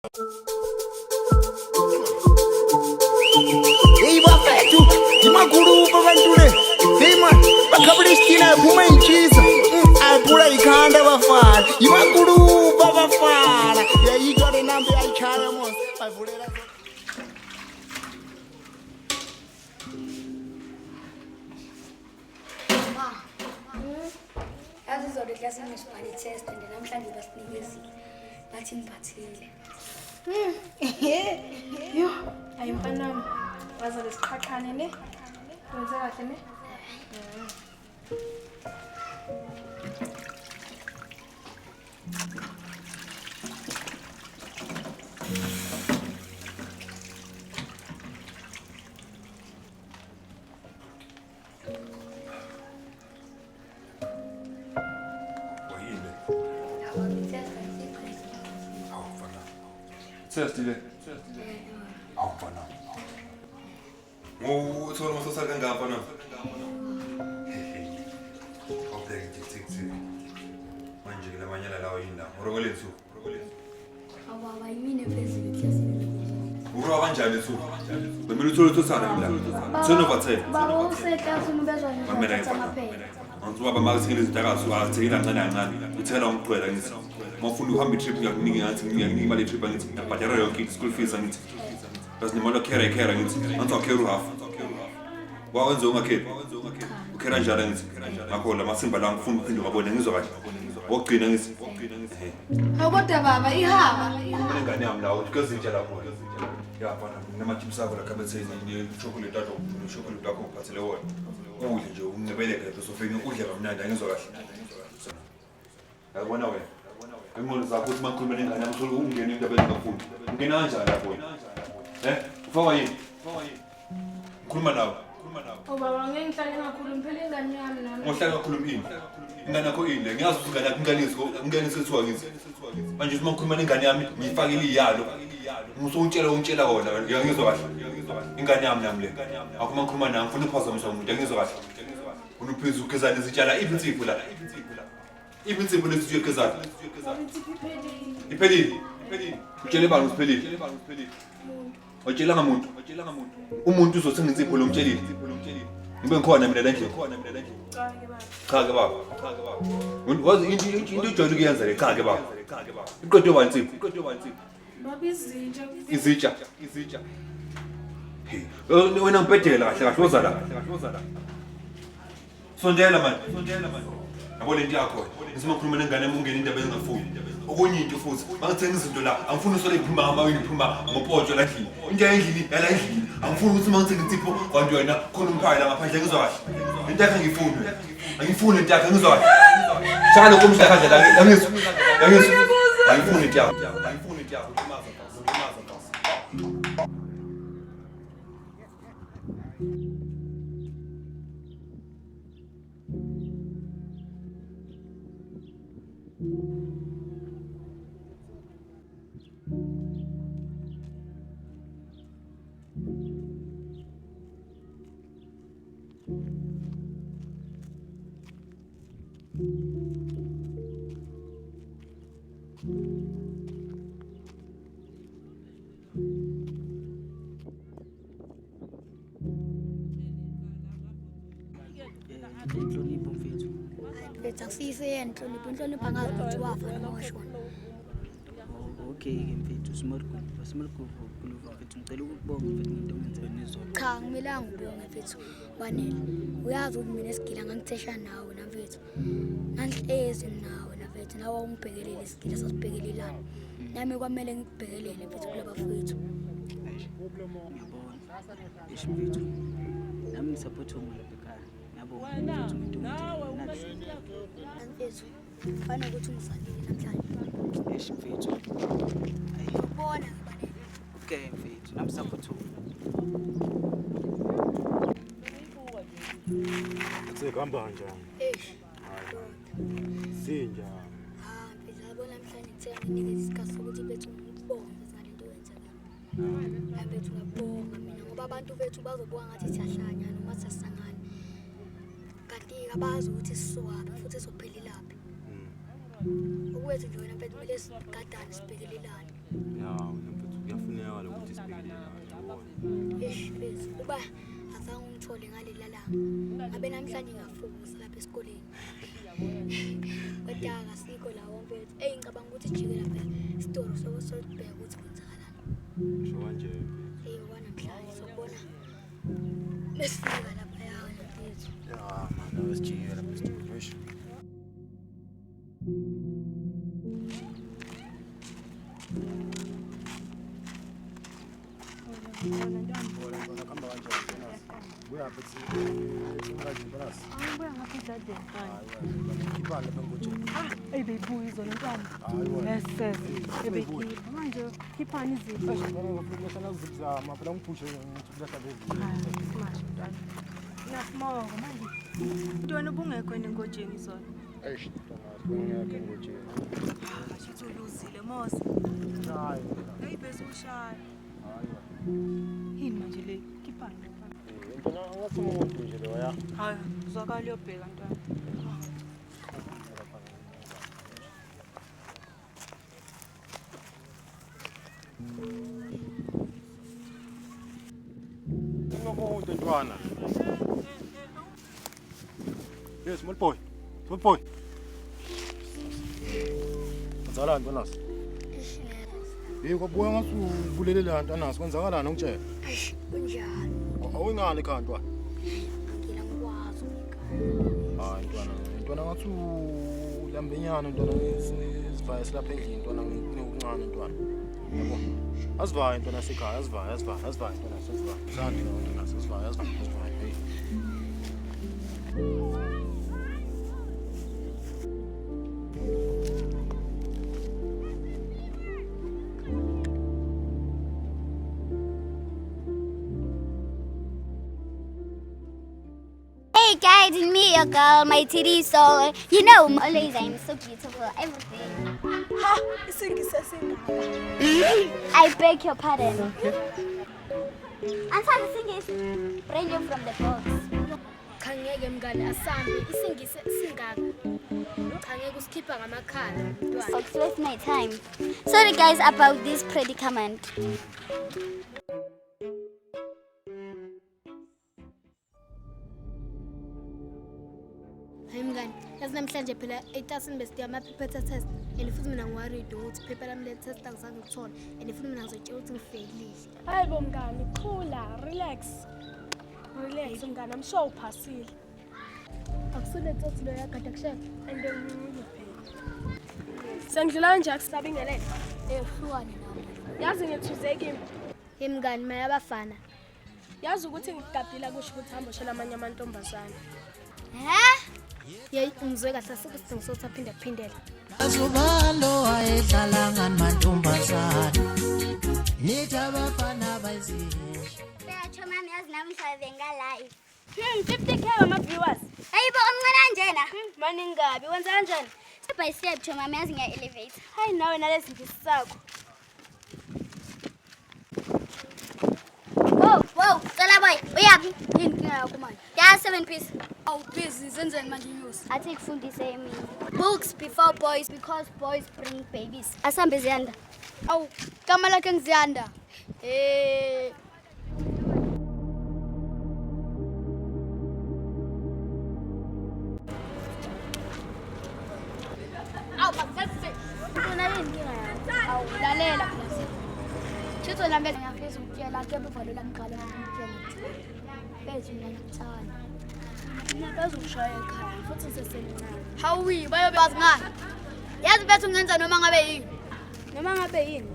Hey bafethu, imakhulupa abantu le. Hey man, bakhabula isitina ephuma intshiza. Ayiphula ikhanda bafana. Imakhulupa bafana. Yayitwa le number yayichaya mos. Bayivulela Yazi izolo class ngisibhale test and namhlanje basinikezile. Bathi ngiphathile. Yo, ayimfanami. Waza lesiqhaqhane ne? Wenza kahle ne? Test ile. Awufana. Uthola umusasa kangapha na? Awubheke TikTok. Manje ke lamanyala lawo yinda. Urokolethu. Awaba yimini phezulu class le. Uro kanjani thu? Bemile uthole uthosana mina. Turn over 10. Baba useclass unibezwa nje. Mamela ngifana. Angizuba bamakuthikile izinto akazi wathekela kancane kancane. Uthela umqwela ngithi. Mawufuna uhamba itrip ngiyakunika ngathi ngiyakunika imali yetrip ngithi ngiyabhadala yonke school fees ngithi. Bese nimalo khera ngithi. Angithi wakhera half. Wawenza ungakhephi. Ukhera njalo ngithi. Ngakho la masimba la ngifuna uphinde ngabone ngizwa kahle. Wogcina ngithi. Awukodwa baba ihaba. Ingane yami la ukezintsha lapho. Yabona nama-chips akho la khabetheni ne-chocolate akho ne-chocolate akho ngiphathele wona. Udle nje uncebeleke lapho sofeni udle kamnandi angizwa kahle. Yabona wena. Engqondo zakho ukuthi makhuluma nengane yami uthole ungena endabeni kafundi. Ungena kanjani lapho wena? Ufaka yini? Ngikhuluma nawe. Baba ngeke ngihlale ngakhuluma phela ingane yami nami. Ngohlala ngakhuluma ini? Ingane yakho ile. Ngiyazi ukuthi ingane yakho inganisi kuthiwa ngithi. Manje uma ngikhuluma nengane yami ngiyifakile iyalo. Ngizowutshela wona ngiyangizwa kahle. Ingane yami nami le. Akuma ngikhuluma nawe ngifuna ukuphazamisa umuntu ngiyangizwa kahle. Unuphiza ukezana izitshela iphinsipho la. Iphinsipho lesithiye kezana. Iphelile. Utshele bani usiphelile? Utshela ngamuntu. Umuntu uzothenga insipho lomtshelile. Ngibe ngikhona mina la endlini. Cha ke baba. Wazi into ujwayele ukuyenza le cha ke baba. Iqodo bani insipho? Baba Izitsha. Wena ngipedela kahle woza la. Sondela man. Yabo lento yakho. Ngisimakhuluma nengane yami ungena indaba engafuni. Okunye into futhi mangithenga izinto la angifuni usole iphuma amawini iphuma ngopoto la endlini. Into endlini yala endlini. Angifuni ukuthi mangithenga insipho kanti wena khona umphaya la ngaphandle ngizwa kahle. Into yakho ngifuni. Angifuni into yakho ngizwa kahle. Shaka komhlakadla la angizwa. Angifuni into yakho. Inhlonipho mfethu. Bethu akusiyise inhlonipho angazi ukuthi wafa noma washona. Okay ke mfethu simariko kuluva mfethu ngicela ukubonga mfethu ngento ngenzeni nezolo. Cha ngimilanga ubonge mfethu. Wanele. Uyazi ukuthi mina esigila ngangithesha nawe na mfethu. Nangihlezi nawe na mfethu nawe ungibhekelele isigila sasibhekelelana. Nami kwamele ngibhekelele mfethu kulaba mfethu. Ngiyabona. Eish mfethu. Nami ngisupport umuntu ekhaya. Yabona mfethu umuntu Mfethu, kufanele ukuthi ungisalile namhlanje. Eish mfethu. Ubona ngibane. Okay mfethu, nami support Sekuhamba kanjani? Sinjani? Mfethu yabona namhlanje ngithe nginikeza isikhathi sokuthi bethu ngibonge ngalento oyenzayo. Bethu ngiyabonga mina ngoba abantu bethu bazobuka ngathi siyahlanya noma siyasangana. Kanti abazi ukuthi siswaphi futhi sophelelaphi. Ukwethu nje wena mfethu kumele sigadane sibhekelelane. Ya, Eish bese uba azange ungithole ngalela langa. Ngabe namhlanje ngafuza lapha esikoleni. Kodwa akasikho la wonke wethu. Ngicabanga ukuthi jikela phela story sobheka ukuthi kwenzakalani. Sho kanje. Wanamhlanje sobona. Besifika lapha yawo mfethu. Ya mana wesijikela lapha studio eish. Buya futhi ngathi balas. Angibuya ngapha edadeni mfana. Khipha lapha ngojeni. Ebeyibuya izona ntwana. Hayiwa. Yes. Ebeyikhipha. Manje khiphani izipho. Ngifuna ngifuna ngizama phela ngiphushe ngithulasa lezi. Smash ntwana. Ngiyafumanga manje. Ntwana ubungekho engojeni izona. Eish, ngiyakhe ngojeni. Shithi uluzile mos. Hayi. Hey bese ushaya. Hayiwa. Yini manje le? Khiphani mfana. Ngifuna ngathuma umuntu nje lo ya. Hayi, uzwakala uyobheka ntwana. Umuntu ntwana. Yes, small boy. Small boy. Ngizala ntwana. Kwabuya ngathi ubulele la ntwana kwenzakalani ngitshela. Eish kunjani? Awungani ekhaya ntwana? Ngila ngikwazi unikala. Hayi ntwana ngathi ulambenyana ntwana isivaye silapha endlini ntwana ngikuncane ntwana. Yabo. Asivaye ntwana sekhaya, asivaye ntwana sesivaye. Sandi ntwana asivaye. Hey. Hey guys, it's me, your girl, my titty soul. You know, always I'm so beautiful, everything. Ha, isingise singaka. I beg your pardon. Answer singing brand new from the box. Khangeke mngane asambe isingise singaka. Khangeke usikhipha ngamakhala ntwana. Don't waste my time. Sorry guys about this predicament. Hayi mngane, yazi namhlanje phela etasini besiya ama-paper test and futhi mina ngiwaride ukuthi paper lami le-test angizange ngithole and futhi mina ngizotshela ukuthi ngifeyilile. Hayi bo mngani, khula, relax. Relax mngani, I'm sure uphasile. Akusule tsotsi lo yakade kushaya. And ngiyile phela. Sengidlula nje akusabingelele. Hlukane nawe. Yazi ngithuzekile. Hey mngane, maya abafana. Yazi ukuthi ngigabhila kusho ukuthi hamba ushela amanye amantombazane. Yeyi ungizwe kahle sikusidingo sokuthi aphinde kuphindela. Azubalo ayedlala ngani mantombazane. Nithi abafana bayizihle. Phela mami yazi namhla benga live. 50k ama-viewers. Hayibo omncane kanjena. Mani ngabi, wenza kanjani? Step by step mami yazi ngiya-elevator. Hayi nawe nalezi ngisi sakho. Wow, cela boy, uyaphi? Yini inkinga yakho manje? Ya 7 piece. Awu busy zenzeni manje inyosi? Athi kufundise mina. Books before boys because boys bring babies. Asambe ziyanda. Awu kama lakhe ngiziyanda. Awu bakufese. Ufuna yini inkinga yakho? Awu lalela phela. Thitho nami ngiyafisa ukutshela ke bevalo lami qala ngikutshela. Bethu mina ngikuthanda. Mina bazokushaya ekhaya futhi sesemncane. Hawi bayobe bazi ngani? Yazi bethu ngenza noma ngabe yini. Noma ngabe yini?